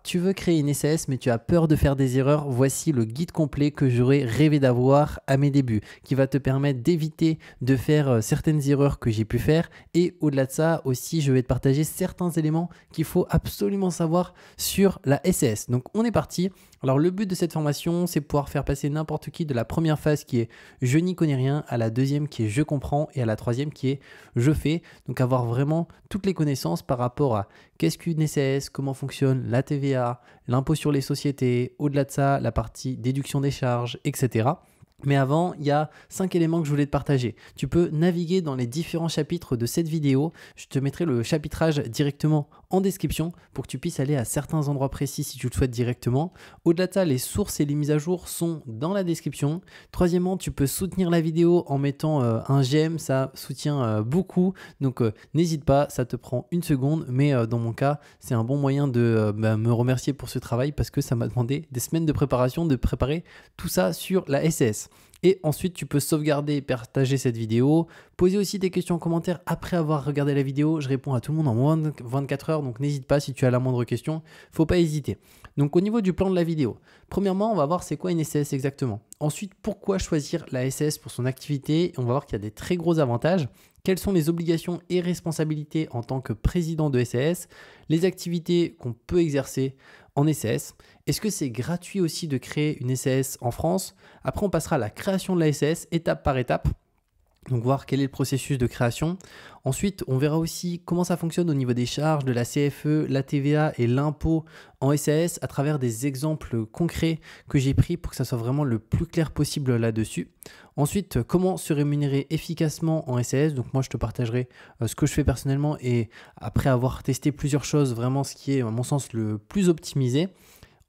tu veux créer une SAS mais tu as peur de faire des erreurs, voici le guide complet que j'aurais rêvé d'avoir à mes débuts, qui va te permettre d'éviter de faire certaines erreurs que j'ai pu faire, et au-delà de ça aussi je vais te partager certains éléments qu'il faut absolument savoir sur la SAS. Donc on est parti. Alors le but de cette formation, c'est pouvoir faire passer n'importe qui de la première phase qui est je n'y connais rien, à la deuxième qui est je comprends, et à la troisième qui est je fais. Donc avoir vraiment toutes les connaissances par rapport à qu'est-ce qu'une SAS, comment fonctionne la TVA, l'impôt sur les sociétés, au-delà de ça, la partie déduction des charges, etc. Mais avant, il y a 5 éléments que je voulais te partager. Tu peux naviguer dans les différents chapitres de cette vidéo. Je te mettrai le chapitrage directement en description pour que tu puisses aller à certains endroits précis si tu le souhaites directement. Au-delà de ça, les sources et les mises à jour sont dans la description. Troisièmement, tu peux soutenir la vidéo en mettant un j'aime, ça soutient beaucoup. Donc n'hésite pas, ça te prend une seconde, mais dans mon cas, c'est un bon moyen de me remercier pour ce travail parce que ça m'a demandé des semaines de préparation, de préparer tout ça sur la SAS. Et ensuite, tu peux sauvegarder et partager cette vidéo. Poser aussi des questions en commentaire après avoir regardé la vidéo. Je réponds à tout le monde en moins de 24 heures, donc n'hésite pas si tu as la moindre question. Faut pas hésiter. Donc au niveau du plan de la vidéo, premièrement, on va voir c'est quoi une SAS exactement. Ensuite, pourquoi choisir la SAS pour son activité. On va voir qu'il y a des très gros avantages. Quelles sont les obligations et responsabilités en tant que président de SAS, les activités qu'on peut exercer en SAS. Est-ce que c'est gratuit aussi de créer une SAS en France? Après, on passera à la création de la SAS étape par étape. Donc voir quel est le processus de création. Ensuite, on verra aussi comment ça fonctionne au niveau des charges, de la CFE, la TVA et l'impôt en SAS à travers des exemples concrets que j'ai pris pour que ça soit vraiment le plus clair possible là-dessus. Ensuite, comment se rémunérer efficacement en SAS. Donc moi, je te partagerai ce que je fais personnellement et après avoir testé plusieurs choses, vraiment ce qui est à mon sens le plus optimisé.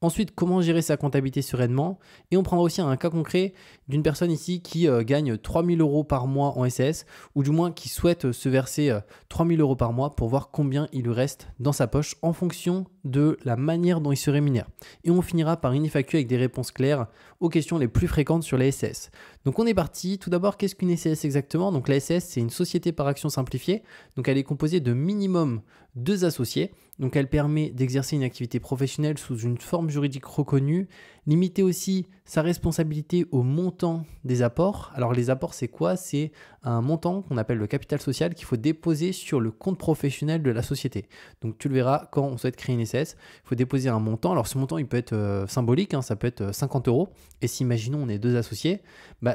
Ensuite, comment gérer sa comptabilité sereinement. Et on prendra aussi un cas concret d'une personne ici qui gagne 3 000 € par mois en SAS, ou du moins qui souhaite se verser 3 000 € par mois pour voir combien il lui reste dans sa poche en fonction de la manière dont il se rémunère. Et on finira par une FAQ avec des réponses claires aux questions les plus fréquentes sur la SAS. Donc on est parti. Tout d'abord, qu'est-ce qu'une SAS exactement? Donc la SAS, c'est une société par action simplifiée. Donc elle est composée de minimum 2 associés. Donc elle permet d'exercer une activité professionnelle sous une forme juridique reconnue, limiter aussi sa responsabilité au montant des apports. Alors les apports, c'est quoi? C'est un montant qu'on appelle le capital social qu'il faut déposer sur le compte professionnel de la société. Donc tu le verras quand on souhaite créer une SAS, il faut déposer un montant. Alors ce montant, il peut être symbolique, ça peut être 50 €. Et si imaginons on est 2 associés,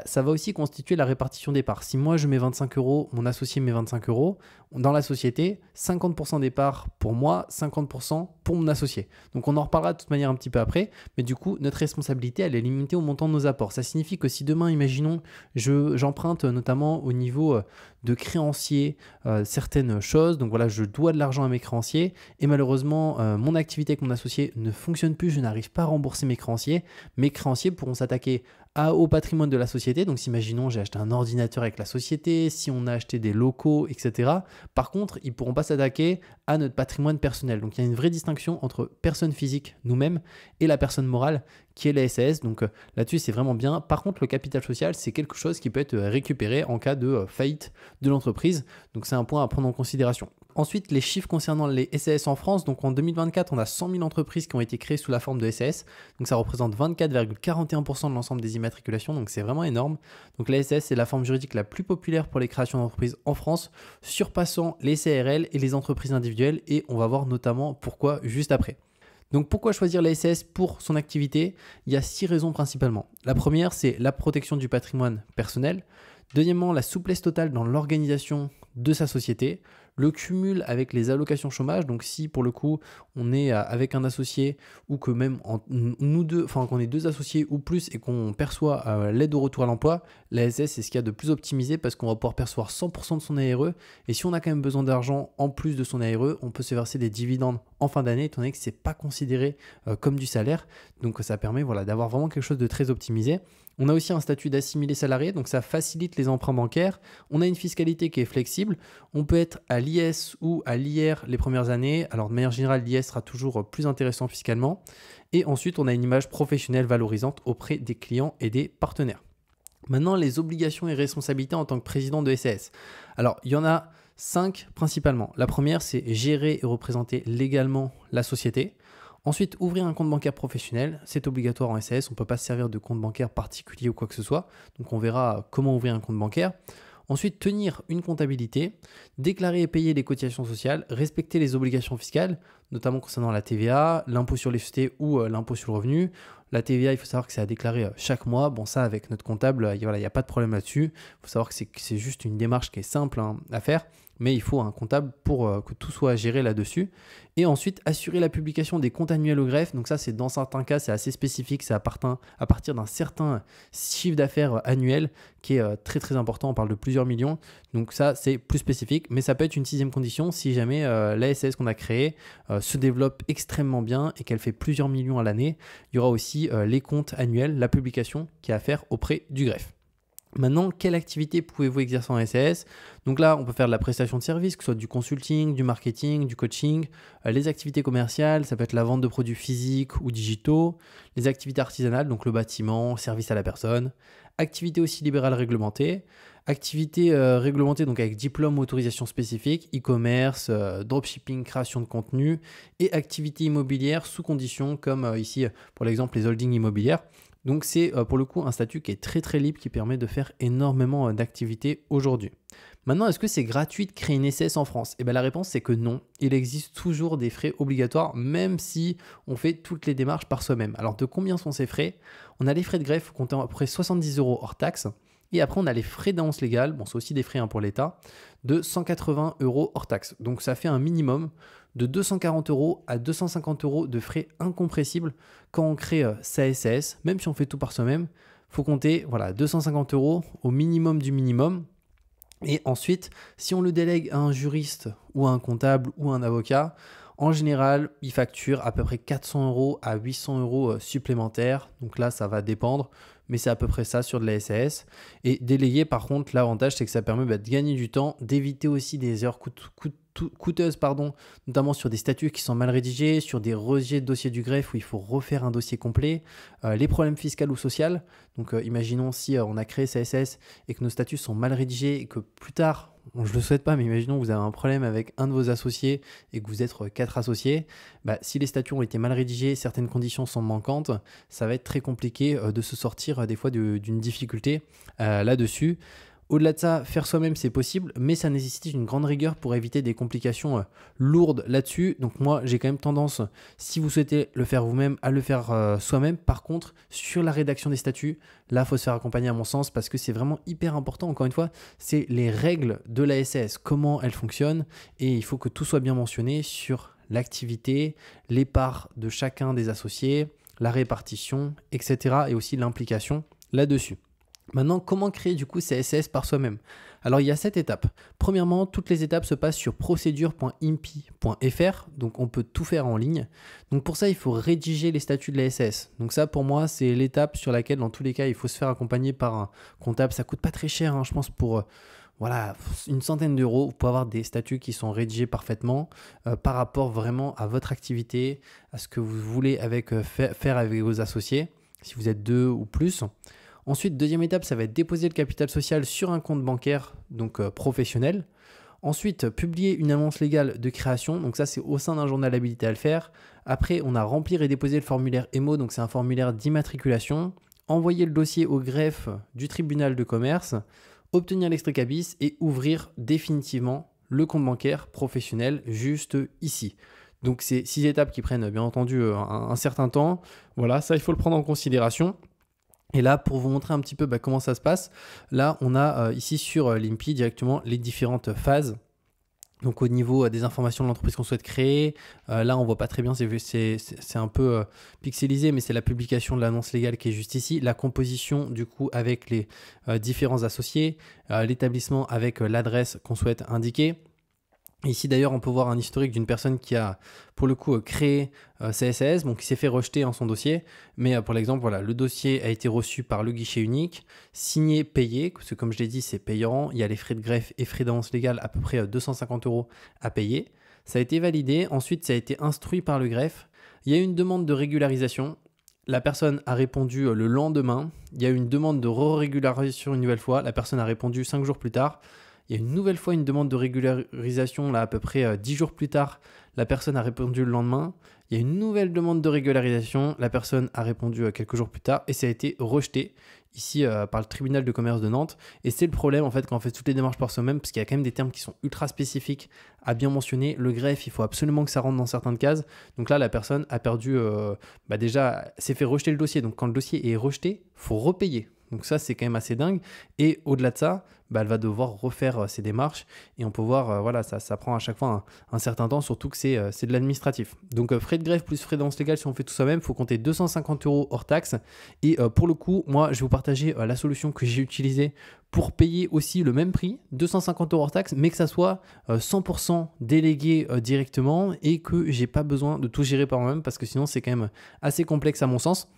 ça va aussi constituer la répartition des parts. Si moi je mets 25 €, mon associé met 25 €, dans la société, 50% des parts pour moi, 50% pour mon associé. Donc on en reparlera de toute manière un petit peu après, mais du coup notre responsabilité elle est limitée au montant de nos apports. Ça signifie que si demain, imaginons, j'emprunte notamment au niveau de créanciers certaines choses, donc voilà, je dois de l'argent à mes créanciers et malheureusement mon activité avec mon associé ne fonctionne plus, je n'arrive pas à rembourser mes créanciers pourront s'attaquer au patrimoine de la société. Donc si imaginons j'ai acheté un ordinateur avec la société, si on a acheté des locaux, etc. Par contre, ils ne pourront pas s'attaquer à notre patrimoine personnel. Donc il y a une vraie distinction entre personne physique, nous-mêmes, et la personne morale qui est la SAS. Donc là-dessus, c'est vraiment bien. Par contre, le capital social, c'est quelque chose qui peut être récupéré en cas de faillite de l'entreprise. Donc c'est un point à prendre en considération. Ensuite, les chiffres concernant les SAS en France. Donc en 2024, on a 100 000 entreprises qui ont été créées sous la forme de SAS. Donc ça représente 24,41% de l'ensemble des immatriculations. Donc c'est vraiment énorme. Donc la SAS, c'est la forme juridique la plus populaire pour les créations d'entreprises en France, surpassant les SARL et les entreprises individuelles. Et on va voir notamment pourquoi juste après. Donc pourquoi choisir la SAS pour son activité? Il y a 6 raisons principalement. La première, c'est la protection du patrimoine personnel. Deuxièmement, la souplesse totale dans l'organisation de sa société. Le cumul avec les allocations chômage, donc si pour le coup on est avec un associé ou que même nous deux, enfin qu'on est 2 associés ou plus et qu'on perçoit l'aide au retour à l'emploi, la SAS c'est ce qu'il y a de plus optimisé parce qu'on va pouvoir percevoir 100% de son ARE et si on a quand même besoin d'argent en plus de son ARE, on peut se verser des dividendes en fin d'année étant donné que c'est pas considéré comme du salaire, donc ça permet d'avoir vraiment quelque chose de très optimisé. On a aussi un statut d'assimilé salarié, donc ça facilite les emprunts bancaires. On a une fiscalité qui est flexible. On peut être à l'IS ou à l'IR les premières années. Alors de manière générale, l'IS sera toujours plus intéressant fiscalement. Et ensuite, on a une image professionnelle valorisante auprès des clients et des partenaires. Maintenant, les obligations et responsabilités en tant que président de SAS. Alors, il y en a 5 principalement. La première, c'est gérer et représenter légalement la société. Ensuite, ouvrir un compte bancaire professionnel, c'est obligatoire en SAS, on ne peut pas se servir de compte bancaire particulier ou quoi que ce soit. Donc on verra comment ouvrir un compte bancaire. Ensuite, tenir une comptabilité, déclarer et payer les cotisations sociales, respecter les obligations fiscales, notamment concernant la TVA, l'impôt sur les sociétés ou l'impôt sur le revenu. La TVA, il faut savoir que c'est à déclarer chaque mois. Bon, ça, avec notre comptable, il n'y a pas de problème là-dessus. Il faut savoir que c'est juste une démarche qui est simple à faire, mais il faut un comptable pour que tout soit géré là-dessus. Et ensuite, assurer la publication des comptes annuels au greffe. Donc ça, c'est dans certains cas, c'est assez spécifique. C'est à partir d'un certain chiffre d'affaires annuel qui est très très important. On parle de plusieurs millions. Donc ça, c'est plus spécifique. Mais ça peut être une sixième condition si jamais la SAS qu'on a créée se développe extrêmement bien et qu'elle fait plusieurs millions à l'année. Il y aura aussi les comptes annuels, la publication qui est à faire auprès du greffe. Maintenant, quelle activité pouvez-vous exercer en SAS? Donc là, on peut faire de la prestation de service, que ce soit du consulting, du marketing, du coaching, les activités commerciales, ça peut être la vente de produits physiques ou digitaux, les activités artisanales, donc le bâtiment, service à la personne, activités aussi libérales réglementées, activités réglementées donc avec diplôme ou autorisation spécifique, e-commerce, dropshipping, création de contenu et activités immobilières sous conditions comme ici pour l'exemple les holdings immobilières. Donc c'est pour le coup un statut qui est très très libre qui permet de faire énormément d'activités aujourd'hui. Maintenant, est-ce que c'est gratuit de créer une SAS en France? Et bien la réponse c'est que non. Il existe toujours des frais obligatoires même si on fait toutes les démarches par soi-même. Alors de combien sont ces frais? On a les frais de greffe comptant à peu près 70 € hors taxe. Et après, on a les frais d'annonce légale, bon, c'est aussi des frais pour l'État, de 180 € hors taxe. Donc ça fait un minimum de 240 € à 250 € de frais incompressibles quand on crée sa SAS. Même si on fait tout par soi-même, il faut compter 250 € au minimum du minimum. Et ensuite, si on le délègue à un juriste ou à un comptable ou à un avocat, en général, il facture à peu près 400 € à 800 € supplémentaires. Donc là, ça va dépendre, mais c'est à peu près ça sur de la SAS. Et déléguer, par contre, l'avantage, c'est que ça permet de gagner du temps, d'éviter aussi des heures coûteuses, notamment sur des statuts qui sont mal rédigés, sur des rejets de dossiers du greffe où il faut refaire un dossier complet, les problèmes fiscaux ou sociaux. Donc imaginons si on a créé sa SAS et que nos statuts sont mal rédigés et que plus tard, je ne le souhaite pas, mais imaginons que vous avez un problème avec un de vos associés et que vous êtes 4 associés, si les statuts ont été mal rédigés, certaines conditions sont manquantes, ça va être très compliqué de se sortir des fois d'une difficulté là-dessus. Au-delà de ça, faire soi-même, c'est possible, mais ça nécessite une grande rigueur pour éviter des complications lourdes là-dessus. Donc moi, j'ai quand même tendance, si vous souhaitez le faire vous-même, à le faire soi-même. Par contre, sur la rédaction des statuts, là, il faut se faire accompagner à mon sens parce que c'est vraiment hyper important. Encore une fois, c'est les règles de la SAS, comment elles fonctionnent, et il faut que tout soit bien mentionné sur l'activité, les parts de chacun des associés, la répartition, etc. et aussi l'implication là-dessus. Maintenant, comment créer du coup ces SAS par soi-même? Alors, il y a 7 étapes. Premièrement, toutes les étapes se passent sur procédure.impi.fr, donc on peut tout faire en ligne. Donc pour ça, il faut rédiger les statuts de la SAS. Donc ça, pour moi, c'est l'étape sur laquelle, dans tous les cas, il faut se faire accompagner par un comptable. Ça coûte pas très cher, je pense, pour une centaine d'euros. Vous pouvez avoir des statuts qui sont rédigés parfaitement par rapport vraiment à votre activité, à ce que vous voulez faire avec vos associés, si vous êtes 2 ou plus. Ensuite, deuxième étape, ça va être déposer le capital social sur un compte bancaire donc professionnel. Ensuite, publier une annonce légale de création. Donc ça, c'est au sein d'un journal habilité à le faire. Après, on a remplir et déposer le formulaire EMO. Donc c'est un formulaire d'immatriculation. Envoyer le dossier au greffe du tribunal de commerce. Obtenir l'extrait cabis et ouvrir définitivement le compte bancaire professionnel juste ici. Donc c'est 6 étapes qui prennent bien entendu un certain temps. Voilà, ça, il faut le prendre en considération. Et là, pour vous montrer un petit peu comment ça se passe, là, on a ici sur l'IMPI directement les différentes phases. Donc au niveau des informations de l'entreprise qu'on souhaite créer, là on voit pas très bien, c'est un peu pixelisé, mais c'est la publication de l'annonce légale qui est juste ici, la composition du coup avec les différents associés, l'établissement avec l'adresse qu'on souhaite indiquer. Ici d'ailleurs on peut voir un historique d'une personne qui a pour le coup créé sa SAS, qui s'est fait rejeter en son dossier, mais pour l'exemple le dossier a été reçu par le guichet unique, signé, payé, parce que comme je l'ai dit c'est payant, il y a les frais de greffe et frais d'avance légale à peu près 250 € à payer, ça a été validé, ensuite ça a été instruit par le greffe, il y a eu une demande de régularisation, la personne a répondu le lendemain, il y a eu une demande de régularisation une nouvelle fois, la personne a répondu 5 jours plus tard. Il y a une nouvelle fois une demande de régularisation, là à peu près 10 jours plus tard, la personne a répondu le lendemain. Il y a une nouvelle demande de régularisation. La personne a répondu quelques jours plus tard et ça a été rejeté ici par le tribunal de commerce de Nantes. Et c'est le problème en fait quand on fait toutes les démarches par soi-même, parce qu'il y a quand même des termes qui sont ultra spécifiques à bien mentionner. Le greffe, il faut absolument que ça rentre dans certaines cases. Donc là, la personne a perdu, déjà, s'est fait rejeter le dossier. Donc quand le dossier est rejeté, il faut repayer. Donc ça, c'est quand même assez dingue. Et au-delà de ça, elle va devoir refaire ses démarches. Et on peut voir, voilà, ça prend à chaque fois un certain temps, surtout que c'est de l'administratif. Donc frais de greffe plus frais d'avance légale, si on fait tout ça même, il faut compter 250 € hors taxe. Et pour le coup, moi, je vais vous partager la solution que j'ai utilisée pour payer aussi le même prix, 250 € hors taxe, mais que ça soit 100% délégué directement et que j'ai pas besoin de tout gérer par moi-même, parce que sinon, c'est quand même assez complexe à mon sens.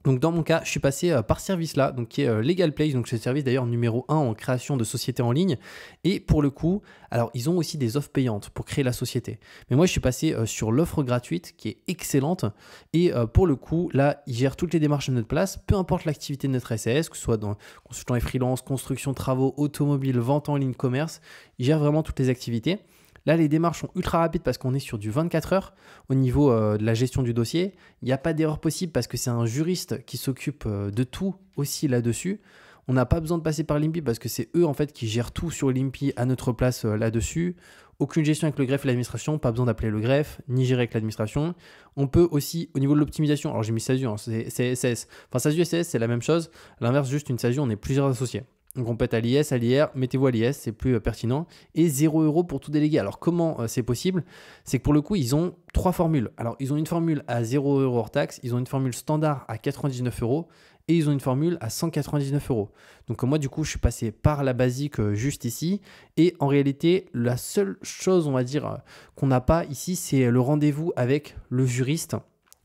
Donc dans mon cas, je suis passé par ce service-là, donc qui est LegalPlace, donc c'est le service d'ailleurs numéro 1 en création de société en ligne. Et pour le coup, alors ils ont aussi des offres payantes pour créer la société. Mais moi, je suis passé sur l'offre gratuite qui est excellente. Et pour le coup, là, ils gèrent toutes les démarches de notre place, peu importe l'activité de notre SAS, que ce soit dans consultant et freelance, construction, travaux, automobile, vente en ligne, commerce. Ils gèrent vraiment toutes les activités. Là, les démarches sont ultra rapides parce qu'on est sur du 24 heures au niveau de la gestion du dossier. Il n'y a pas d'erreur possible parce que c'est un juriste qui s'occupe de tout aussi là-dessus. On n'a pas besoin de passer par l'IMPI parce que c'est eux en fait qui gèrent tout sur l'IMPI à notre place là-dessus. Aucune gestion avec le greffe et l'administration, pas besoin d'appeler le greffe, ni gérer avec l'administration. On peut aussi, au niveau de l'optimisation, alors j'ai mis SASU, c'est SAS. Enfin, SASU et SAS, c'est la même chose. À l'inverse, juste une SASU, on est plusieurs associés. Donc on peut être à l'IS, à l'IR, mettez-vous à l'IS, c'est plus pertinent. Et 0 € pour tout délégué. Alors comment c'est possible? C'est que pour le coup, ils ont 3 formules. Alors ils ont une formule à 0 € hors taxe, ils ont une formule standard à 99 € et ils ont une formule à 199 €. Donc moi du coup, je suis passé par la basique juste ici. Et en réalité, la seule chose, on va dire, qu'on n'a pas ici, c'est le rendez-vous avec le juriste,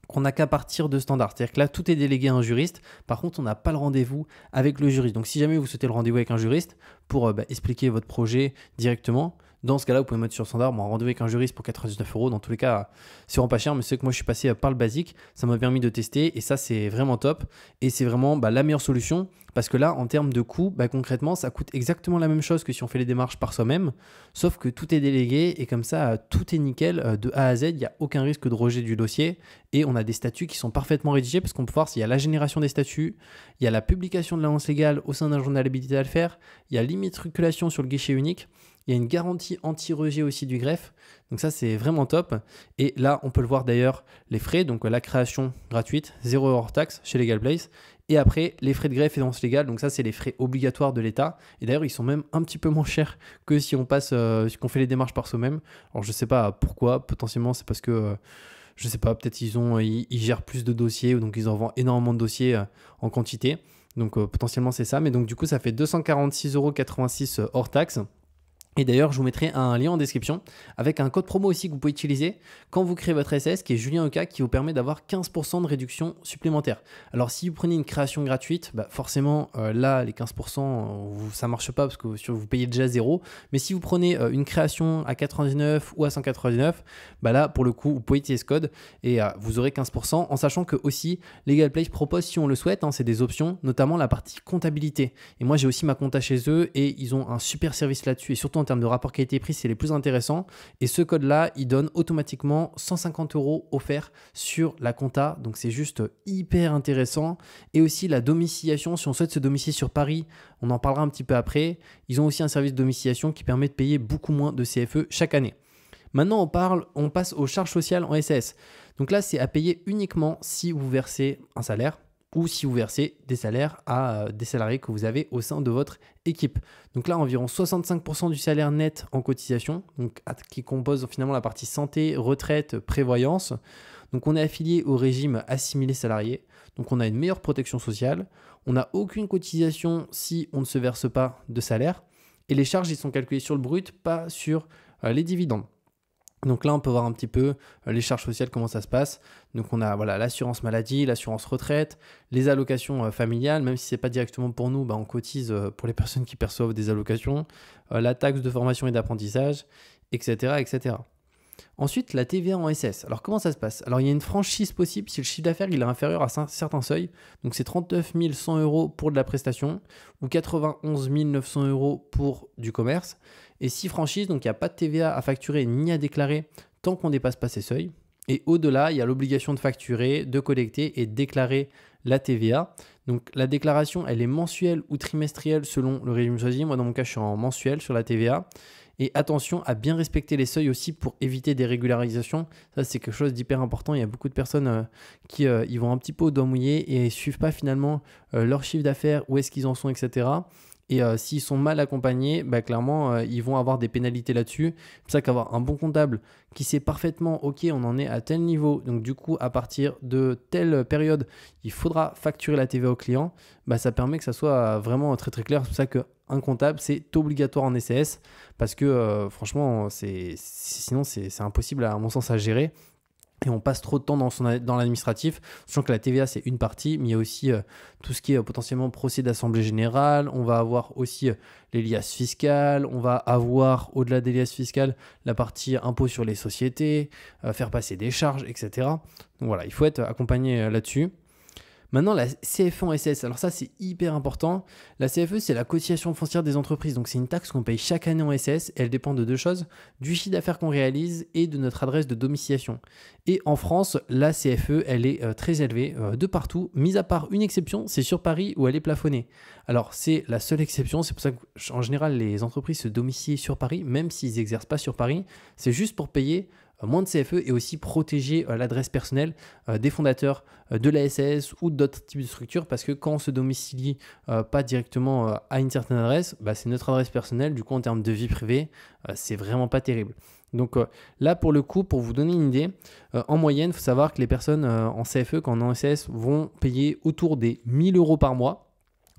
qu'on n'a qu'à partir de standard. C'est-à-dire que là, tout est délégué à un juriste. Par contre, on n'a pas le rendez-vous avec le juriste. Donc, si jamais vous souhaitez le rendez-vous avec un juriste pour expliquer votre projet directement, dans ce cas-là, vous pouvez mettre sur standard, un rendez-vous avec un juriste pour 99 €. Dans tous les cas, c'est vraiment pas cher, mais c'est que moi, je suis passé par le basique. Ça m'a permis de tester et ça, c'est vraiment top. Et c'est vraiment la meilleure solution parce que là, en termes de coût, concrètement, ça coûte exactement la même chose que si on fait les démarches par soi-même, sauf que tout est délégué et comme ça, tout est nickel de A à Z. Il n'y a aucun risque de rejet du dossier et on a des statuts qui sont parfaitement rédigés parce qu'on peut voir s'il y a la génération des statuts, il y a la publication de l'annonce légale au sein d'un journal habilité à le faire, il y a l'immatriculation sur le guichet unique. Il y a une garantie anti-rejet aussi du greffe. Donc ça, c'est vraiment top. Et là, on peut le voir d'ailleurs, les frais. Donc la création gratuite, 0 € hors taxe chez LegalPlace. Et après, les frais de greffe et d'annonce légale. Donc ça, c'est les frais obligatoires de l'État. Et d'ailleurs, ils sont même un petit peu moins chers que si on passe, si on fait les démarches par soi-même. Alors, je ne sais pas pourquoi. Potentiellement, c'est parce que, je ne sais pas, peut-être ils gèrent plus de dossiers. Donc, ils en vendent énormément de dossiers en quantité. Donc, potentiellement, c'est ça. Mais donc, du coup, ça fait 246,86 € hors taxe. Et d'ailleurs, je vous mettrai un lien en description avec un code promo aussi que vous pouvez utiliser quand vous créez votre SAS qui est Julien Oka qui vous permet d'avoir 15% de réduction supplémentaire. Alors, si vous prenez une création gratuite, forcément, là, les 15%, ça ne marche pas parce que vous payez déjà 0. Mais si vous prenez une création à 99 ou à 199, là, pour le coup, vous pouvez utiliser ce code et vous aurez 15% en sachant que aussi, LegalPlace propose, si on le souhaite, c'est des options, notamment la partie comptabilité. Et moi, j'ai aussi ma compta chez eux et ils ont un super service là-dessus et surtout en termes de rapport qualité-prix, c'est les plus intéressants. Et ce code-là, il donne automatiquement 150 € offerts sur la compta. Donc, c'est juste hyper intéressant. Et aussi la domiciliation, si on souhaite se domicilier sur Paris, on en parlera un petit peu après. Ils ont aussi un service de domiciliation qui permet de payer beaucoup moins de CFE chaque année. Maintenant, on passe aux charges sociales en SAS. Donc là, c'est à payer uniquement si vous versez un salaire ou si vous versez des salaires à des salariés que vous avez au sein de votre équipe. Donc là, environ 65% du salaire net en cotisation, donc qui compose finalement la partie santé, retraite, prévoyance. Donc on est affilié au régime assimilé salarié, donc on a une meilleure protection sociale. On n'a aucune cotisation si on ne se verse pas de salaire. Et les charges, ils sont calculées sur le brut, pas sur les dividendes. Donc là, on peut voir un petit peu les charges sociales, comment ça se passe. Donc on a l'assurance maladie, l'assurance retraite, les allocations familiales, même si ce n'est pas directement pour nous, on cotise pour les personnes qui perçoivent des allocations, la taxe de formation et d'apprentissage, etc., etc. Ensuite, la TVA en SS. Alors, comment ça se passe? Alors, il y a une franchise possible si le chiffre d'affaires il est inférieur à un certain seuil. Donc, c'est 39 100 € pour de la prestation ou 91 900 € pour du commerce. Et 6 franchises, donc il n'y a pas de TVA à facturer ni à déclarer tant qu'on ne dépasse pas ces seuils. Et au-delà, il y a l'obligation de facturer, de collecter et de déclarer la TVA. Donc la déclaration, elle est mensuelle ou trimestrielle selon le régime choisi. Moi, dans mon cas, je suis en mensuel sur la TVA. Et attention à bien respecter les seuils aussi pour éviter des régularisations. Ça, c'est quelque chose d'hyper important. Il y a beaucoup de personnes qui ils vont un petit peu au doigt mouillé et ne suivent pas finalement leur chiffre d'affaires, où est-ce qu'ils en sont, etc. Et s'ils sont mal accompagnés, bah, clairement, ils vont avoir des pénalités là-dessus. C'est pour ça qu'avoir un bon comptable qui sait parfaitement, OK, on en est à tel niveau, donc du coup, à partir de telle période, il faudra facturer la TVA au client, bah, ça permet que ça soit vraiment très très clair. C'est pour ça qu'un comptable, c'est obligatoire en SCS parce que franchement, sinon, c'est impossible, à mon sens, à gérer. Et on passe trop de temps dans l'administratif, sachant que la TVA, c'est une partie, mais il y a aussi tout ce qui est potentiellement procès d'assemblée générale. On va avoir aussi les liasses fiscales. On va avoir, au-delà des liasses fiscales, la partie impôt sur les sociétés, faire passer des charges, etc. Donc voilà, il faut être accompagné là-dessus. Maintenant, la CFE en SS, alors ça c'est hyper important. La CFE, c'est la cotisation foncière des entreprises. Donc c'est une taxe qu'on paye chaque année en SS. Elle dépend de deux choses, du chiffre d'affaires qu'on réalise et de notre adresse de domiciliation. Et en France, la CFE, elle est très élevée de partout, mis à part une exception, c'est sur Paris où elle est plafonnée. Alors c'est la seule exception, c'est pour ça qu'en général les entreprises se domicilient sur Paris, même s'ils n'exercent pas sur Paris. C'est juste pour payer moins de CFE et aussi protéger l'adresse personnelle des fondateurs de la SAS ou d'autres types de structures, parce que quand on se domicilie pas directement à une certaine adresse, bah, c'est notre adresse personnelle. Du coup, en termes de vie privée, c'est vraiment pas terrible. Donc là, pour le coup, pour vous donner une idée, en moyenne, il faut savoir que les personnes en CFE, quand on est en SAS, vont payer autour des 1 000 € par mois.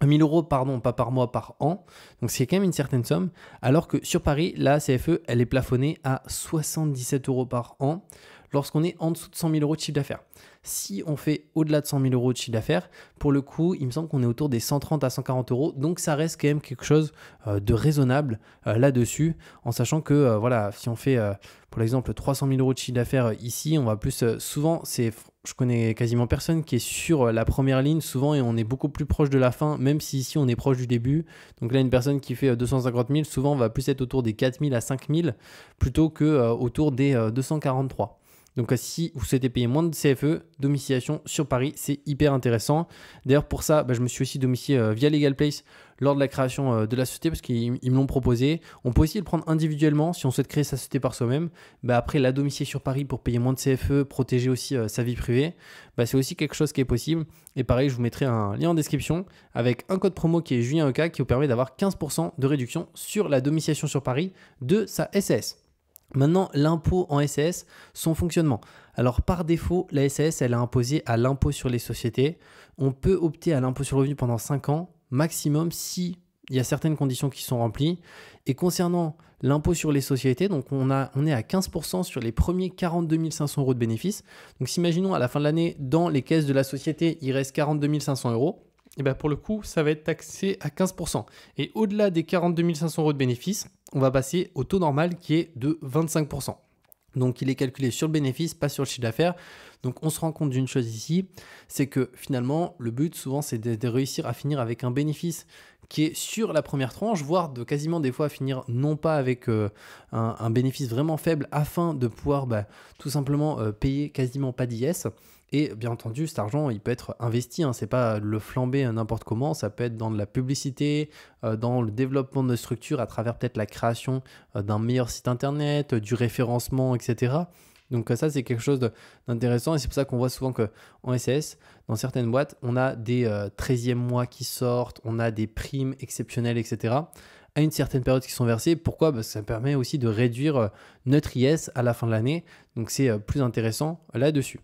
1 000 €, pardon, pas par mois, par an. Donc, c'est quand même une certaine somme. Alors que sur Paris, la CFE, elle est plafonnée à 77 € par an lorsqu'on est en dessous de 100 000 € de chiffre d'affaires. Si on fait au-delà de 100 000 € de chiffre d'affaires, pour le coup, il me semble qu'on est autour des 130 à 140 €. Donc, ça reste quand même quelque chose de raisonnable là-dessus, en sachant que, voilà, si on fait, pour exemple, 300 000 € de chiffre d'affaires ici, on va plus, souvent, je connais quasiment personne qui est sur la première ligne souvent et on est beaucoup plus proche de la fin, même si ici on est proche du début. Donc là, une personne qui fait 250 000, souvent va plus être autour des 4 000 à 5 000 plutôt que autour des 243. Donc si vous souhaitez payer moins de CFE, domiciliation sur Paris, c'est hyper intéressant. D'ailleurs pour ça, je me suis aussi domicilié via LegalPlace lors de la création de la société parce qu'ils me l'ont proposé. On peut aussi le prendre individuellement si on souhaite créer sa société par soi-même. Après la domicilier sur Paris pour payer moins de CFE, protéger aussi sa vie privée, c'est aussi quelque chose qui est possible. Et pareil, je vous mettrai un lien en description avec un code promo qui est JulienEK qui vous permet d'avoir 15% de réduction sur la domiciliation sur Paris de sa SAS. Maintenant, l'impôt en SAS, son fonctionnement. Alors, par défaut, la SAS, elle est imposée à l'impôt sur les sociétés. On peut opter à l'impôt sur le revenu pendant 5 ans, maximum, si il y a certaines conditions qui sont remplies. Et concernant l'impôt sur les sociétés, donc on est à 15% sur les premiers 42 500 € de bénéfices. Donc, si imaginons à la fin de l'année, dans les caisses de la société, il reste 42 500 €. Et pour le coup, ça va être taxé à 15%. Et au-delà des 42 500 € de bénéfices, on va passer au taux normal qui est de 25%. Donc, il est calculé sur le bénéfice, pas sur le chiffre d'affaires. Donc, on se rend compte d'une chose ici, c'est que finalement, le but souvent, c'est de réussir à finir avec un bénéfice qui est sur la première tranche, voire de quasiment des fois finir non pas avec un bénéfice vraiment faible afin de pouvoir tout simplement payer quasiment pas d'IS. Et bien entendu, cet argent, il peut être investi, c'est pas le flamber n'importe comment, ça peut être dans de la publicité, dans le développement de structures à travers peut-être la création d'un meilleur site internet, du référencement, etc. Donc ça, c'est quelque chose d'intéressant et c'est pour ça qu'on voit souvent qu'en SAS, dans certaines boîtes, on a des 13e mois qui sortent, on a des primes exceptionnelles, etc. à une certaine période qui sont versées. Pourquoi ? Parce que ça permet aussi de réduire notre IS à la fin de l'année. Donc c'est plus intéressant là-dessus.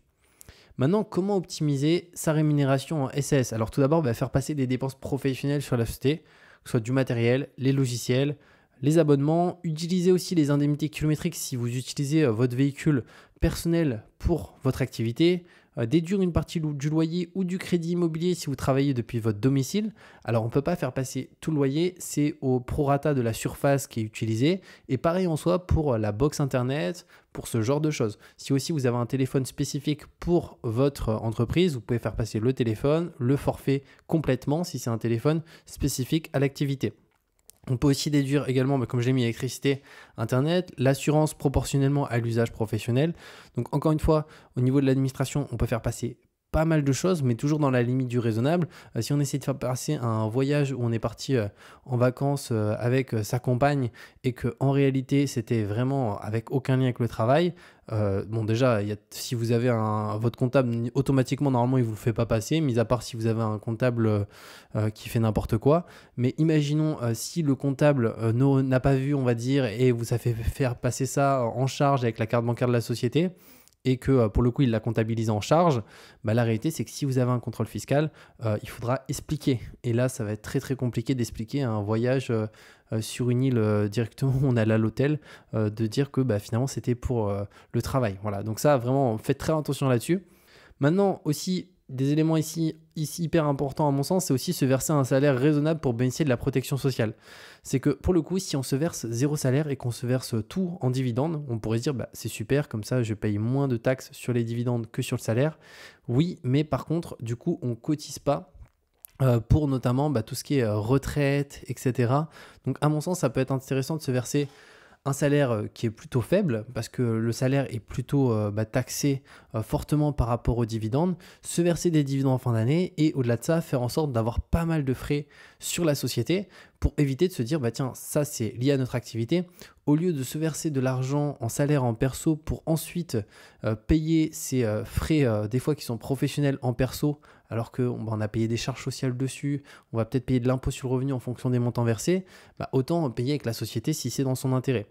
Maintenant, comment optimiser sa rémunération en SAS ? Alors tout d'abord, faire passer des dépenses professionnelles sur la société, que ce soit du matériel, les logiciels, les abonnements. Utilisez aussi les indemnités kilométriques si vous utilisez votre véhicule personnel pour votre activité. Déduire une partie du loyer ou du crédit immobilier si vous travaillez depuis votre domicile. Alors, on ne peut pas faire passer tout le loyer, c'est au prorata de la surface qui est utilisée. Et pareil en soi pour la box internet, pour ce genre de choses. Si aussi vous avez un téléphone spécifique pour votre entreprise, vous pouvez faire passer le téléphone, le forfait complètement si c'est un téléphone spécifique à l'activité. On peut aussi déduire également, comme je l'ai mis, l'électricité, Internet, l'assurance proportionnellement à l'usage professionnel. Donc encore une fois, au niveau de l'administration, on peut faire passer pas mal de choses, mais toujours dans la limite du raisonnable. Si on essaie de faire passer un voyage où on est parti en vacances avec sa compagne et qu'en réalité c'était vraiment avec aucun lien avec le travail, bon déjà, si vous avez votre comptable, automatiquement normalement il ne vous le fait pas passer, mis à part si vous avez un comptable qui fait n'importe quoi. Mais imaginons si le comptable n'a pas vu, on va dire, et vous a fait faire passer ça en charge avec la carte bancaire de la société, et que pour le coup il l'a comptabilisé en charge, la réalité c'est que si vous avez un contrôle fiscal, il faudra expliquer. Et là ça va être très très compliqué d'expliquer un voyage sur une île directement où on allait à l'hôtel, de dire que finalement c'était pour le travail. Voilà, donc ça vraiment faites très attention là-dessus. Maintenant aussi, des éléments ici hyper importants à mon sens, c'est aussi se verser un salaire raisonnable pour bénéficier de la protection sociale. C'est que pour le coup, si on se verse 0 salaire et qu'on se verse tout en dividendes, on pourrait se dire c'est super, comme ça je paye moins de taxes sur les dividendes que sur le salaire. Oui, mais par contre, du coup, on ne cotise pas pour notamment tout ce qui est retraite, etc. Donc à mon sens, ça peut être intéressant de se verser un salaire qui est plutôt faible parce que le salaire est plutôt taxé fortement par rapport aux dividendes, se verser des dividendes en fin d'année et au-delà de ça, faire en sorte d'avoir pas mal de frais sur la société pour éviter de se dire tiens, ça c'est lié à notre activité. Au lieu de se verser de l'argent en salaire en perso pour ensuite payer ces frais des fois qui sont professionnels en perso, alors qu'on a payé des charges sociales dessus, on va peut-être payer de l'impôt sur le revenu en fonction des montants versés, autant payer avec la société si c'est dans son intérêt.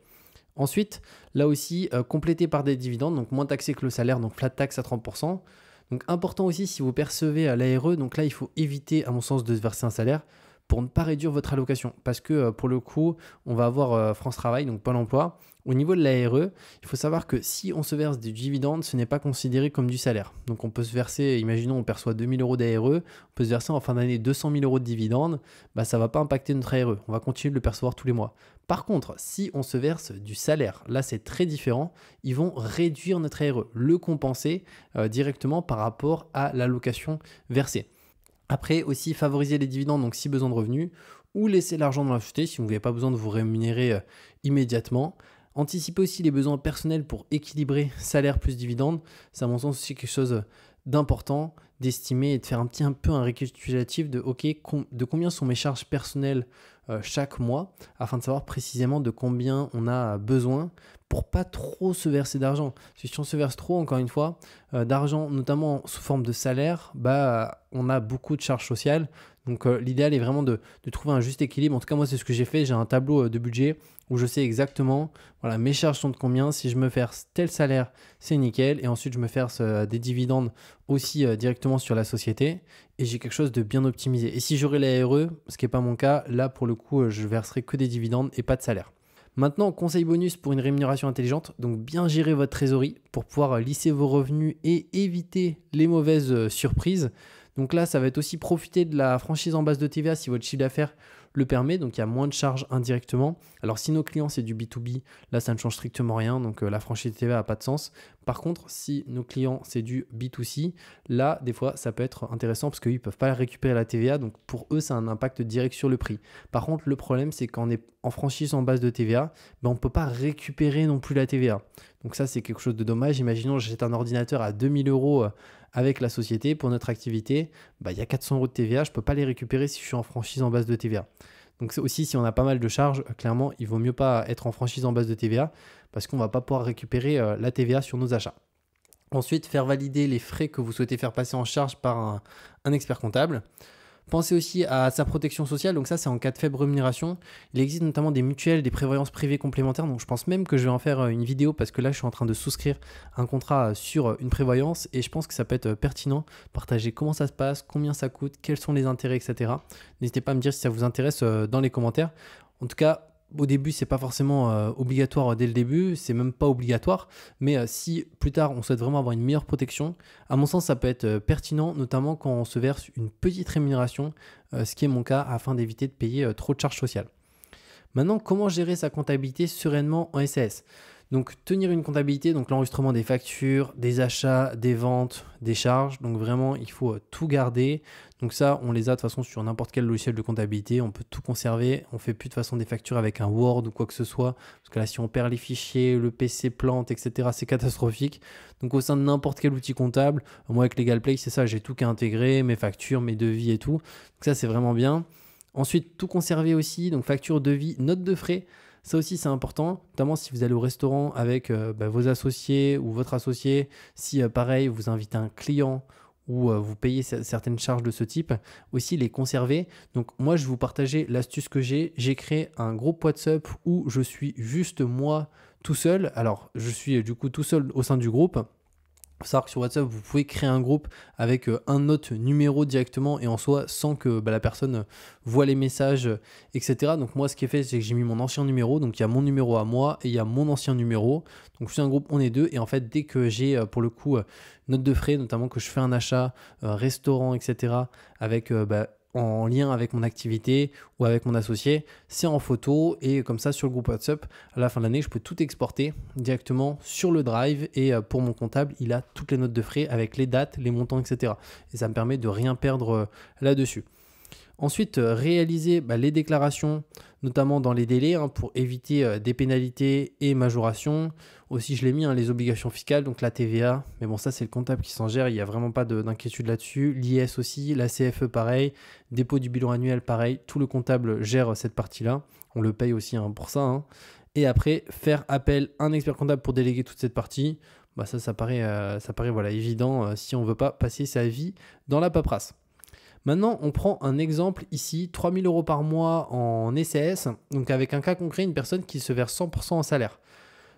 Ensuite, là aussi, complété par des dividendes, donc moins taxé que le salaire, donc flat tax à 30%. Donc important aussi si vous percevez à l'ARE, donc là il faut éviter à mon sens de se verser un salaire pour ne pas réduire votre allocation. Parce que pour le coup, on va avoir France Travail, donc Pôle emploi. Au niveau de l'ARE, il faut savoir que si on se verse du dividende, ce n'est pas considéré comme du salaire. Donc on peut se verser, imaginons on perçoit 2 000 € d'ARE, on peut se verser en fin d'année 200 000 € de dividende, ça ne va pas impacter notre ARE, on va continuer de le percevoir tous les mois. Par contre, si on se verse du salaire, là c'est très différent, ils vont réduire notre ARE, le compenser directement par rapport à l'allocation versée. Après aussi favoriser les dividendes, donc si besoin de revenus, ou laisser l'argent dans la société si vous n'avez pas besoin de vous rémunérer immédiatement. Anticiper aussi les besoins personnels pour équilibrer salaire plus dividende, c'est à mon sens aussi quelque chose d'important d'estimer et de faire un peu un récapitulatif de de combien sont mes charges personnelles chaque mois afin de savoir précisément de combien on a besoin pour pas trop se verser d'argent. Parce que si on se verse trop, encore une fois, d'argent, notamment sous forme de salaire, on a beaucoup de charges sociales. Donc l'idéal est vraiment de trouver un juste équilibre. En tout cas, moi, c'est ce que j'ai fait. J'ai un tableau de budget où je sais exactement, voilà, mes charges sont de combien. Si je me verse tel salaire, c'est nickel. Et ensuite, je me verse des dividendes aussi directement sur la société. Et j'ai quelque chose de bien optimisé. Et si j'aurais la RE, ce qui n'est pas mon cas, là, pour le coup, je verserai que des dividendes et pas de salaire. Maintenant, conseil bonus pour une rémunération intelligente, donc bien gérer votre trésorerie pour pouvoir lisser vos revenus et éviter les mauvaises surprises. Donc là, ça va être aussi profiter de la franchise en base de TVA si votre chiffre d'affaires le permet, donc il y a moins de charges indirectement. Alors si nos clients c'est du B2B, là ça ne change strictement rien, donc la franchise de TVA n'a pas de sens. Par contre, si nos clients c'est du B2C, là des fois ça peut être intéressant parce qu'ils ne peuvent pas récupérer la TVA, donc pour eux ça a un impact direct sur le prix. Par contre, le problème c'est quand on est en franchise en base de TVA, on ne peut pas récupérer non plus la TVA. Donc ça c'est quelque chose de dommage. Imaginons j'achète un ordinateur à 2 000 € avec la société pour notre activité, il y a 400 € de TVA, je ne peux pas les récupérer si je suis en franchise en base de TVA. Donc c'est aussi si on a pas mal de charges, clairement il vaut mieux pas être en franchise en base de TVA parce qu'on ne va pas pouvoir récupérer la TVA sur nos achats. Ensuite, faire valider les frais que vous souhaitez faire passer en charge par un expert comptable. Pensez aussi à sa protection sociale, donc ça c'est en cas de faible rémunération. Il existe notamment des mutuelles, des prévoyances privées complémentaires, donc je pense même que je vais en faire une vidéo parce que là je suis en train de souscrire un contrat sur une prévoyance et je pense que ça peut être pertinent de partager comment ça se passe, combien ça coûte, quels sont les intérêts, etc. N'hésitez pas à me dire si ça vous intéresse dans les commentaires. En tout cas, au début, c'est pas forcément obligatoire dès le début, c'est même pas obligatoire, mais si plus tard on souhaite vraiment avoir une meilleure protection, à mon sens ça peut être pertinent, notamment quand on se verse une petite rémunération, ce qui est mon cas, afin d'éviter de payer trop de charges sociales. Maintenant, comment gérer sa comptabilité sereinement en SAS ? Donc tenir une comptabilité, donc l'enregistrement des factures, des achats, des ventes, des charges. Donc vraiment, il faut tout garder. Donc ça, on les a de toute façon sur n'importe quel logiciel de comptabilité. On peut tout conserver. On fait plus de façon des factures avec un Word ou quoi que ce soit. Parce que là, si on perd les fichiers, le PC plante, etc., c'est catastrophique. Donc au sein de n'importe quel outil comptable, moi avec LegalPlay, c'est ça, j'ai tout qu'à intégrer, mes factures, mes devis et tout. Donc ça, c'est vraiment bien. Ensuite, tout conserver aussi. Donc facture, devis, notes de frais. Ça aussi, c'est important, notamment si vous allez au restaurant avec vos associés ou votre associé. Si, pareil, vous invitez un client ou vous payez certaines charges de ce type, aussi les conserver. Donc, moi, je vais vous partager l'astuce que j'ai. J'ai créé un groupe WhatsApp où je suis juste moi tout seul. Alors, je suis du coup tout seul au sein du groupe. Il faut savoir que sur WhatsApp, vous pouvez créer un groupe avec un autre numéro directement et en soi sans que la personne voit les messages, etc. Donc moi, ce qui est fait, c'est que j'ai mis mon ancien numéro. Donc il y a mon numéro à moi et il y a mon ancien numéro. Donc je suis un groupe, on est deux. Et en fait, dès que j'ai pour le coup note de frais, notamment que je fais un achat, restaurant, etc. avec en lien avec mon activité ou avec mon associé, c'est en photo et comme ça sur le groupe WhatsApp, à la fin de l'année, je peux tout exporter directement sur le Drive et pour mon comptable, il a toutes les notes de frais avec les dates, les montants, etc. Et ça me permet de rien perdre là-dessus. Ensuite, réaliser les déclarations, notamment dans les délais, pour éviter des pénalités et majorations. Aussi, je l'ai mis, les obligations fiscales, donc la TVA. Mais bon, ça, c'est le comptable qui s'en gère. Il n'y a vraiment pas d'inquiétude là-dessus. L'IS aussi, la CFE, pareil. Dépôt du bilan annuel, pareil. Tout le comptable gère cette partie-là. On le paye aussi pour ça. Et après, faire appel à un expert comptable pour déléguer toute cette partie. Ça paraît évident si on ne veut pas passer sa vie dans la paperasse. Maintenant, on prend un exemple ici, 3 000 € par mois en SAS, donc avec un cas concret, une personne qui se verse 100% en salaire.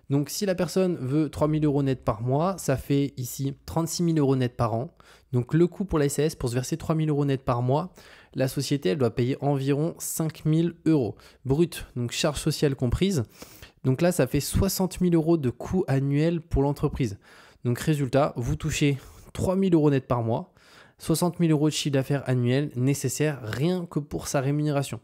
Donc si la personne veut 3 000 € net par mois, ça fait ici 36 000 € net par an. Donc le coût pour la SAS, pour se verser 3 000 € net par mois, la société elle doit payer environ 5 000 € brut, donc charges sociales comprises. Donc là, ça fait 60 000 € de coût annuel pour l'entreprise. Donc résultat, vous touchez 3 000 € net par mois. 60 000 € de chiffre d'affaires annuel nécessaire rien que pour sa rémunération.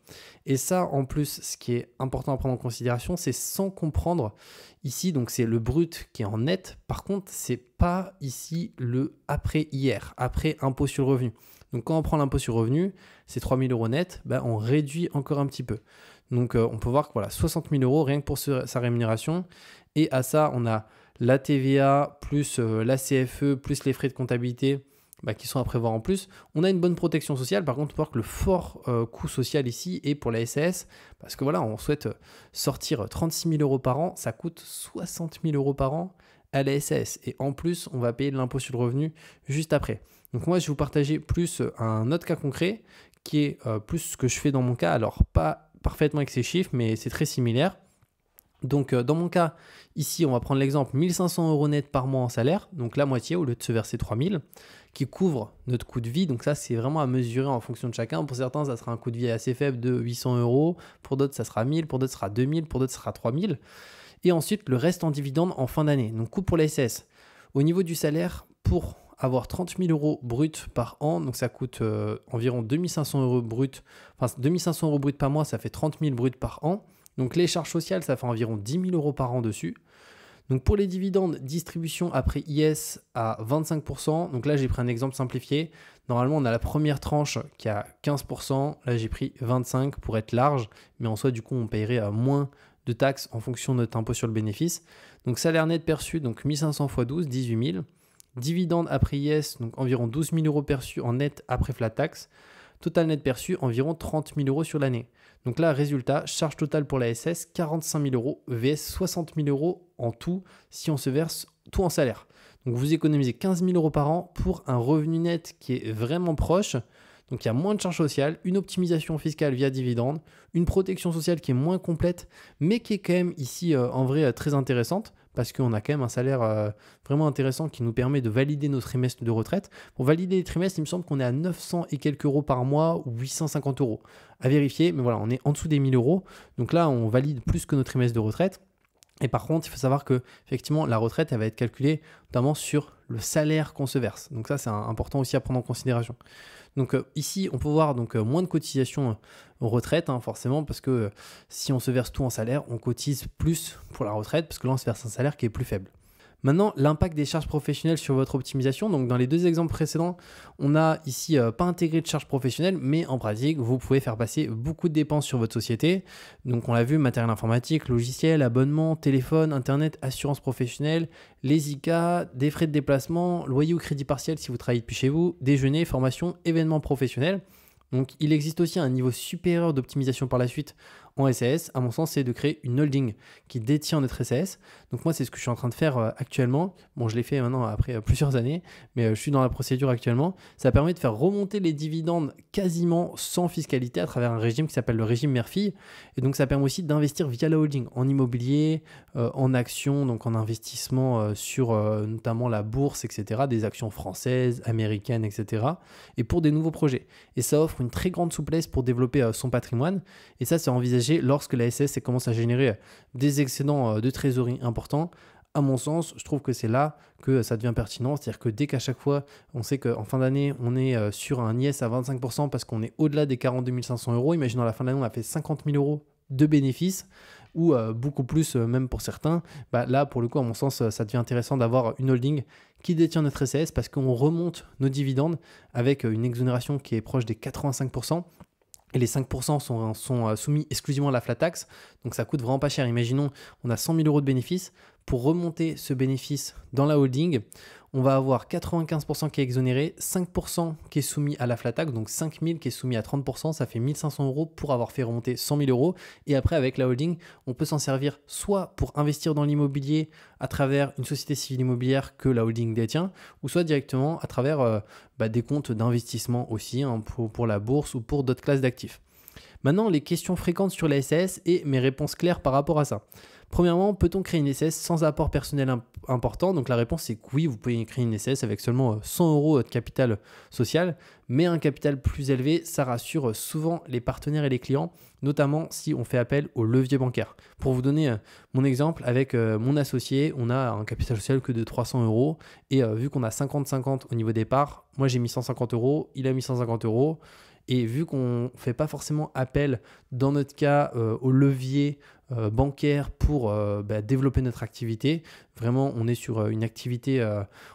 Et ça, en plus, ce qui est important à prendre en considération, c'est sans comprendre ici, donc c'est le brut qui est en net. Par contre, c'est pas ici le après hier, après impôt sur le revenu. Donc quand on prend l'impôt sur le revenu, c'est 3 000 € net, on réduit encore un petit peu. Donc on peut voir que voilà, 60 000 € rien que pour sa rémunération. Et à ça, on a la TVA plus la CFE plus les frais de comptabilité qui sont à prévoir en plus. On a une bonne protection sociale. Par contre, on peut voir que le fort coût social ici est pour la SAS parce que voilà, on souhaite sortir 36 000 € par an. Ça coûte 60 000 € par an à la SAS. Et en plus, on va payer de l'impôt sur le revenu juste après. Donc moi, je vais vous partager plus un autre cas concret qui est plus ce que je fais dans mon cas. Alors, pas parfaitement avec ces chiffres, mais c'est très similaire. Donc dans mon cas, ici, on va prendre l'exemple 1 500 € net par mois en salaire, donc la moitié au lieu de se verser 3 000, qui couvre notre coût de vie. Donc ça, c'est vraiment à mesurer en fonction de chacun. Pour certains, ça sera un coût de vie assez faible de 800 €. Pour d'autres, ça sera 1 000. Pour d'autres, ça sera 2 000. Pour d'autres, ça sera 3 000. Et ensuite, le reste en dividende en fin d'année. Donc coût pour la SAS. Au niveau du salaire, pour avoir 30 000 € brut par an, donc ça coûte environ 2 500 € brut. Enfin, 2 500 € brut par mois, ça fait 30 000 brut par an. Donc les charges sociales, ça fait environ 10 000 € par an dessus. Donc pour les dividendes, distribution après IS à 25%. Donc là, j'ai pris un exemple simplifié. Normalement, on a la première tranche qui a 15%. Là, j'ai pris 25% pour être large. Mais en soi, du coup, on paierait à moins de taxes en fonction de notre impôt sur le bénéfice. Donc salaire net perçu, donc 1500 x 12, 18 000. Dividendes après IS, donc environ 12 000 € perçus en net après flat tax. Total net perçu, environ 30 000 € sur l'année. Donc là, résultat, charge totale pour la SAS, 45 000 € vs 60 000 € en tout si on se verse tout en salaire. Donc vous économisez 15 000 € par an pour un revenu net qui est vraiment proche. Donc il y a moins de charges sociales, une optimisation fiscale via dividende, une protection sociale qui est moins complète, mais qui est quand même ici en vrai très intéressante parce qu'on a quand même un salaire vraiment intéressant qui nous permet de valider nos trimestres de retraite. Pour valider les trimestres, il me semble qu'on est à 900 et quelques euros par mois ou 850 € à vérifier, mais voilà, on est en dessous des 1 000 €. Donc là, on valide plus que nos trimestres de retraite. Et par contre, il faut savoir que effectivement, la retraite, elle va être calculée notamment sur le salaire qu'on se verse. Donc ça, c'est important aussi à prendre en considération. Donc ici, on peut voir donc, moins de cotisations retraite, hein, forcément, parce que si on se verse tout en salaire, on cotise plus pour la retraite, parce que là, on se verse un salaire qui est plus faible. Maintenant, l'impact des charges professionnelles sur votre optimisation. Donc, dans les deux exemples précédents, on a ici pas intégré de charges professionnelles, mais en pratique, vous pouvez faire passer beaucoup de dépenses sur votre société. Donc, on l'a vu, matériel informatique, logiciel, abonnement, téléphone, internet, assurance professionnelle, les ICA, des frais de déplacement, loyer ou crédit partiel si vous travaillez depuis chez vous, déjeuner, formation, événements professionnels. Donc, il existe aussi un niveau supérieur d'optimisation par la suite en SAS. À mon sens, c'est de créer une holding qui détient notre SAS. Donc, moi, c'est ce que je suis en train de faire actuellement. Bon, je l'ai fait maintenant après plusieurs années, mais je suis dans la procédure actuellement. Ça permet de faire remonter les dividendes quasiment sans fiscalité à travers un régime qui s'appelle le régime mère-fille. Et donc, ça permet aussi d'investir via la holding en immobilier, en actions, donc en investissement sur notamment la bourse, etc., des actions françaises, américaines, etc., et pour des nouveaux projets. Et ça offre une très grande souplesse pour développer son patrimoine. Et ça, c'est envisagé lorsque la SAS commence à générer des excédents de trésorerie importants. À mon sens, je trouve que c'est là que ça devient pertinent. C'est-à-dire que dès qu'à chaque fois, on sait qu'en fin d'année, on est sur un IS à 25% parce qu'on est au-delà des 42 500 euros. Imaginons à la fin de l'année, on a fait 50 000 euros de bénéfices ou beaucoup plus même pour certains. Là, pour le coup, à mon sens, ça devient intéressant d'avoir une holding qui détient notre SAS parce qu'on remonte nos dividendes avec une exonération qui est proche des 85%. Et les 5% sont soumis exclusivement à la flat tax. Donc ça coûte vraiment pas cher. Imaginons, on a 100 000 euros de bénéfices. Pour remonter ce bénéfice dans la holding, on va avoir 95% qui est exonéré, 5% qui est soumis à la flat tax, donc 5 000 qui est soumis à 30%, ça fait 1 500 euros pour avoir fait remonter 100 000 euros. Et après, avec la holding, on peut s'en servir soit pour investir dans l'immobilier à travers une société civile immobilière que la holding détient, ou soit directement à travers des comptes d'investissement aussi, hein, pour la bourse ou pour d'autres classes d'actifs. Maintenant, les questions fréquentes sur la SAS et mes réponses claires par rapport à ça. Premièrement, peut-on créer une SAS sans apport personnel important? Donc la réponse c'est que oui, vous pouvez créer une SAS avec seulement 100 euros de capital social, mais un capital plus élevé, ça rassure souvent les partenaires et les clients, notamment si on fait appel au levier bancaire. Pour vous donner mon exemple, avec mon associé, on a un capital social que de 300 euros et vu qu'on a 50-50 au niveau départ, moi j'ai mis 150 euros, il a mis 150 euros. Et vu qu'on ne fait pas forcément appel, dans notre cas, au levier bancaire pour développer notre activité, vraiment, on est sur une activité,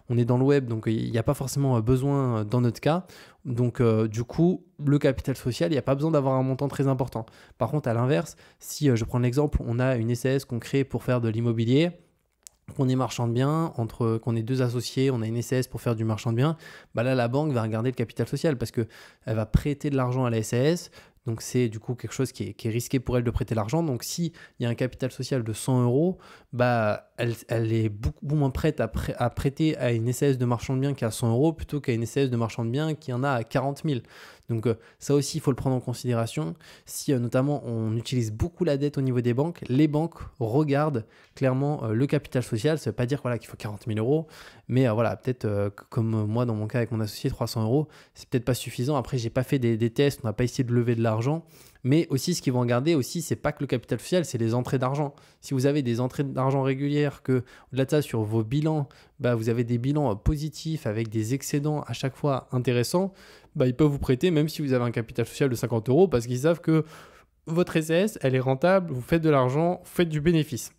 on est dans le web, donc il n'y a pas forcément besoin dans notre cas. Donc, du coup, le capital social, il n'y a pas besoin d'avoir un montant très important. Par contre, à l'inverse, si je prends l'exemple, on a une SAS qu'on crée pour faire de l'immobilier, qu'on est marchand de biens, qu'on est deux associés, on a une SAS pour faire du marchand de biens, là la banque va regarder le capital social parce qu'elle va prêter de l'argent à la SAS. Donc c'est du coup quelque chose qui est risqué pour elle de prêter l'argent. Donc s'il y a un capital social de 100 euros, elle est beaucoup moins prête à prêter à une SAS de marchand de biens qui a 100 euros plutôt qu'à une SAS de marchand de biens qui en a à 40 000. Donc ça aussi, il faut le prendre en considération. Si notamment on utilise beaucoup la dette au niveau des banques, les banques regardent clairement le capital social. Ça ne veut pas dire qu'il faut 40 000 euros, mais peut-être comme moi dans mon cas avec mon associé, 300 euros, c'est peut-être pas suffisant. Après, j'ai pas fait des tests, on n'a pas essayé de lever de l'argent. Mais aussi, ce qu'ils vont regarder aussi, c'est pas que le capital social, c'est les entrées d'argent. Si vous avez des entrées d'argent régulières, que au-delà de ça, sur vos bilans, vous avez des bilans positifs avec des excédents à chaque fois intéressants, ils peuvent vous prêter même si vous avez un capital social de 50 euros parce qu'ils savent que votre SAS, elle est rentable, vous faites de l'argent, vous faites du bénéfice.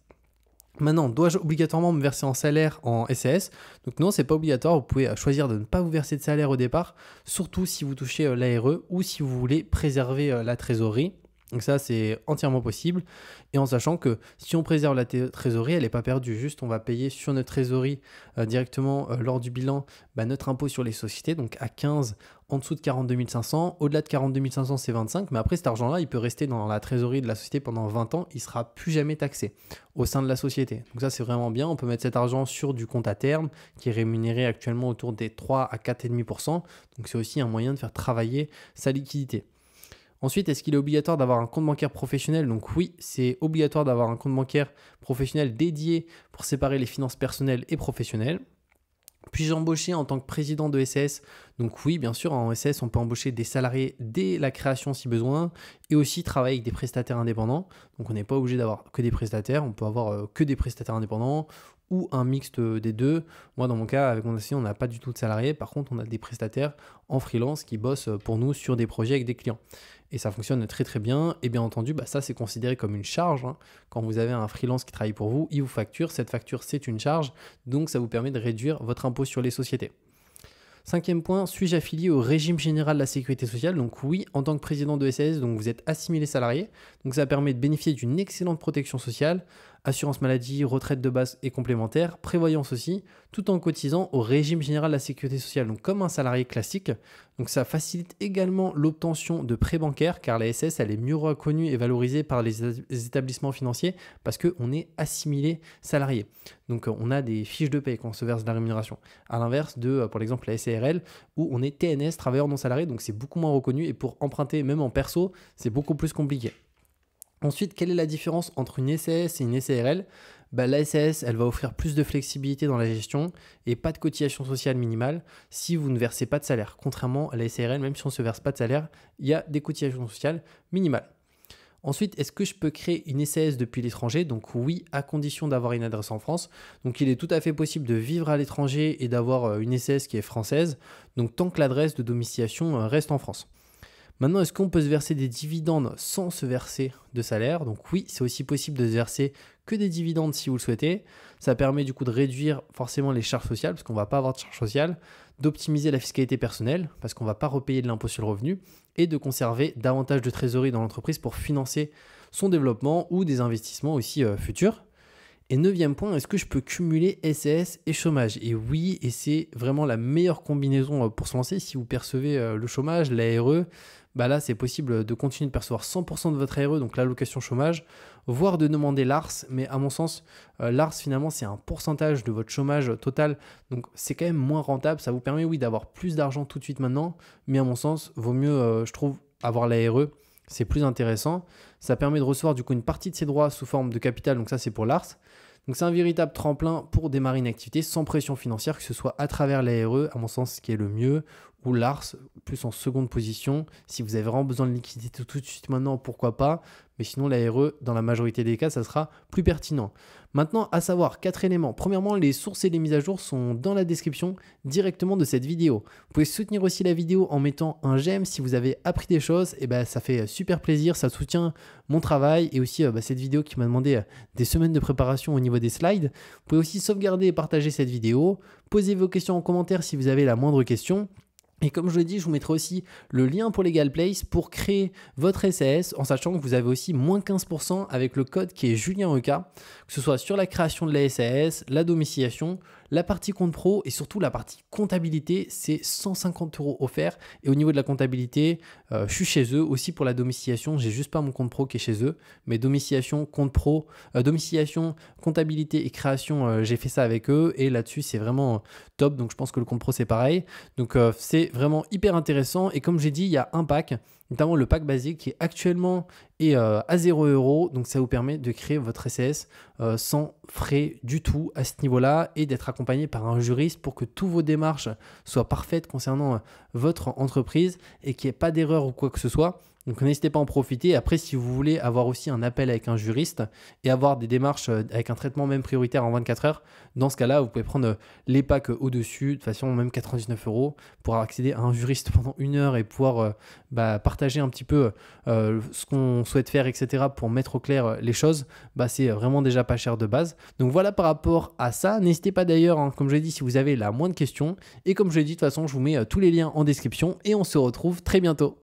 Maintenant, dois-je obligatoirement me verser en salaire en SAS? Donc non, c'est pas obligatoire. Vous pouvez choisir de ne pas vous verser de salaire au départ, surtout si vous touchez l'ARE ou si vous voulez préserver la trésorerie. Donc ça, c'est entièrement possible. Et en sachant que si on préserve la trésorerie, elle n'est pas perdue. Juste, on va payer sur notre trésorerie directement lors du bilan notre impôt sur les sociétés, donc à 15 en dessous de 42 500. Au-delà de 42 500, c'est 25. Mais après, cet argent-là, il peut rester dans la trésorerie de la société pendant 20 ans. Il ne sera plus jamais taxé au sein de la société. Donc ça, c'est vraiment bien. On peut mettre cet argent sur du compte à terme qui est rémunéré actuellement autour des 3 à 4,5%. Donc c'est aussi un moyen de faire travailler sa liquidité. Ensuite, est-ce qu'il est obligatoire d'avoir un compte bancaire professionnel? Donc oui, c'est obligatoire d'avoir un compte bancaire professionnel dédié pour séparer les finances personnelles et professionnelles. Puis-je embaucher en tant que président de SAS? Donc oui, bien sûr, en SAS, on peut embaucher des salariés dès la création si besoin et aussi travailler avec des prestataires indépendants. Donc on n'est pas obligé d'avoir que des prestataires, on peut avoir que des prestataires indépendants ou un mixte des deux. Moi, dans mon cas, avec mon associé, on n'a pas du tout de salariés. Par contre, on a des prestataires en freelance qui bossent pour nous sur des projets avec des clients. Et ça fonctionne très très bien. Et bien entendu, ça c'est considéré comme une charge, hein. Quand vous avez un freelance qui travaille pour vous, il vous facture. Cette facture, c'est une charge. Donc ça vous permet de réduire votre impôt sur les sociétés. Cinquième point, suis-je affilié au régime général de la sécurité sociale? Donc oui, en tant que président de SAS, donc vous êtes assimilé salarié. Donc ça permet de bénéficier d'une excellente protection sociale, assurance maladie, retraite de base et complémentaire, prévoyance aussi, tout en cotisant au régime général de la sécurité sociale, donc comme un salarié classique. Donc ça facilite également l'obtention de prêts bancaires car la SAS elle est mieux reconnue et valorisée par les établissements financiers parce qu'on est assimilé salarié. Donc on a des fiches de paie quand on se verse de la rémunération. À l'inverse de, pour exemple, la SARL où on est TNS, travailleur non salarié, donc c'est beaucoup moins reconnu et pour emprunter même en perso, c'est beaucoup plus compliqué. Ensuite, quelle est la différence entre une SAS et une SARL? La SAS, elle va offrir plus de flexibilité dans la gestion et pas de cotisation sociale minimale si vous ne versez pas de salaire. Contrairement à la SARL, même si on ne se verse pas de salaire, il y a des cotisations sociales minimales. Ensuite, est-ce que je peux créer une SAS depuis l'étranger? Donc oui, à condition d'avoir une adresse en France. Donc il est tout à fait possible de vivre à l'étranger et d'avoir une SAS qui est française, donc tant que l'adresse de domiciliation reste en France. Maintenant, est-ce qu'on peut se verser des dividendes sans se verser de salaire? Donc oui, c'est aussi possible de se verser que des dividendes si vous le souhaitez. Ça permet du coup de réduire forcément les charges sociales parce qu'on ne va pas avoir de charges sociales, d'optimiser la fiscalité personnelle parce qu'on ne va pas repayer de l'impôt sur le revenu et de conserver davantage de trésorerie dans l'entreprise pour financer son développement ou des investissements aussi futurs. Et neuvième point, est-ce que je peux cumuler SAS et chômage? Et oui, et c'est vraiment la meilleure combinaison pour se lancer. Si vous percevez le chômage, l'ARE, là c'est possible de continuer de percevoir 100% de votre ARE, donc l'allocation chômage, voire de demander l'ARS. Mais à mon sens, l'ARS finalement c'est un pourcentage de votre chômage total, donc c'est quand même moins rentable. Ça vous permet oui d'avoir plus d'argent tout de suite maintenant, mais à mon sens, vaut mieux, je trouve, avoir l'ARE. C'est plus intéressant. Ça permet de recevoir du coup une partie de ses droits sous forme de capital, donc ça c'est pour l'ARS. Donc c'est un véritable tremplin pour démarrer une activité sans pression financière, que ce soit à travers l'ARE, à mon sens ce qui est le mieux, ou l'ARS, plus en seconde position. Si vous avez vraiment besoin de liquidité tout de suite maintenant, pourquoi pas. Mais sinon l'ARE, dans la majorité des cas, ça sera plus pertinent. Maintenant, à savoir 4 éléments. Premièrement, les sources et les mises à jour sont dans la description directement de cette vidéo. Vous pouvez soutenir aussi la vidéo en mettant un j'aime si vous avez appris des choses. Et ça fait super plaisir, ça soutient mon travail et aussi cette vidéo qui m'a demandé des semaines de préparation au niveau des slides. Vous pouvez aussi sauvegarder et partager cette vidéo. Posez vos questions en commentaire si vous avez la moindre question. Et comme je l'ai dit, je vous mettrai aussi le lien pour LegalPlace pour créer votre SAS en sachant que vous avez aussi moins 15% avec le code qui est JulienEK, que ce soit sur la création de la SAS, la domiciliation, la partie compte pro et surtout la partie comptabilité, c'est 150 € offerts. Et au niveau de la comptabilité, je suis chez eux aussi pour la domiciliation. J'ai juste pas mon compte pro qui est chez eux, mais domiciliation, compte pro, domiciliation, comptabilité et création, j'ai fait ça avec eux et là-dessus c'est vraiment top. Donc je pense que le compte pro c'est pareil. Donc c'est vraiment hyper intéressant. Et comme j'ai dit, il y a un pack, notamment le pack basique qui est actuellement à 0 €. Donc ça vous permet de créer votre SAS sans frais du tout à ce niveau-là et d'être accompagné par un juriste pour que toutes vos démarches soient parfaites concernant votre entreprise et qu'il n'y ait pas d'erreur ou quoi que ce soit. Donc n'hésitez pas à en profiter. Après, si vous voulez avoir aussi un appel avec un juriste et avoir des démarches avec un traitement même prioritaire en 24 heures, dans ce cas-là, vous pouvez prendre les packs au-dessus, de toute façon même 99 € pour accéder à un juriste pendant 1 heure et pouvoir partager un petit peu ce qu'on souhaite faire, etc. pour mettre au clair les choses. C'est vraiment déjà pas cher de base. Donc voilà par rapport à ça. N'hésitez pas d'ailleurs, comme je l'ai dit, si vous avez la moindre question. Et comme je l'ai dit, de toute façon, je vous mets tous les liens en description et on se retrouve très bientôt.